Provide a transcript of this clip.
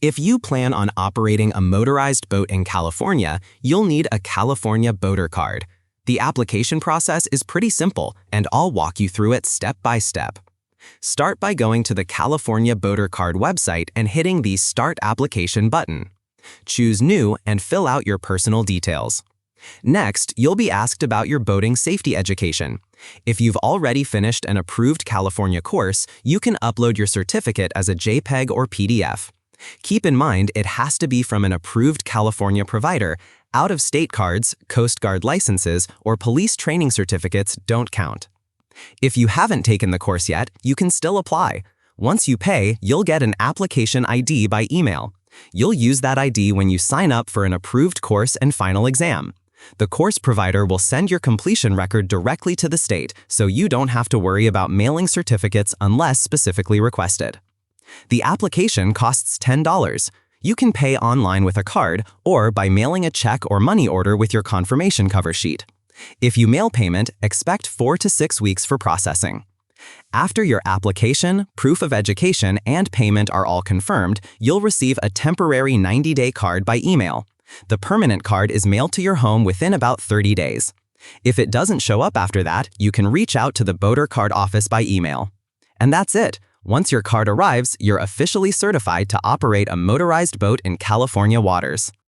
If you plan on operating a motorized boat in California, you'll need a California boater card. The application process is pretty simple, and I'll walk you through it step by step. Start by going to the California Boater Card website and hitting the Start Application button. Choose New and fill out your personal details. Next, you'll be asked about your boating safety education. If you've already finished an approved California course, you can upload your certificate as a JPEG or PDF. Keep in mind it has to be from an approved California provider. Out-of-state cards, Coast Guard licenses, or police training certificates don't count. If you haven't taken the course yet, you can still apply. Once you pay, you'll get an application ID by email. You'll use that ID when you sign up for an approved course and final exam. The course provider will send your completion record directly to the state, so you don't have to worry about mailing certificates unless specifically requested. The application costs $10. You can pay online with a card or by mailing a check or money order with your confirmation cover sheet. If you mail payment, expect 4 to 6 weeks for processing. After your application, proof of education, and payment are all confirmed, you'll receive a temporary 90-day card by email. The permanent card is mailed to your home within about 30 days. If it doesn't show up after that, you can reach out to the Boater Card office by email. And that's it. Once your card arrives, you're officially certified to operate a motorized boat in California waters.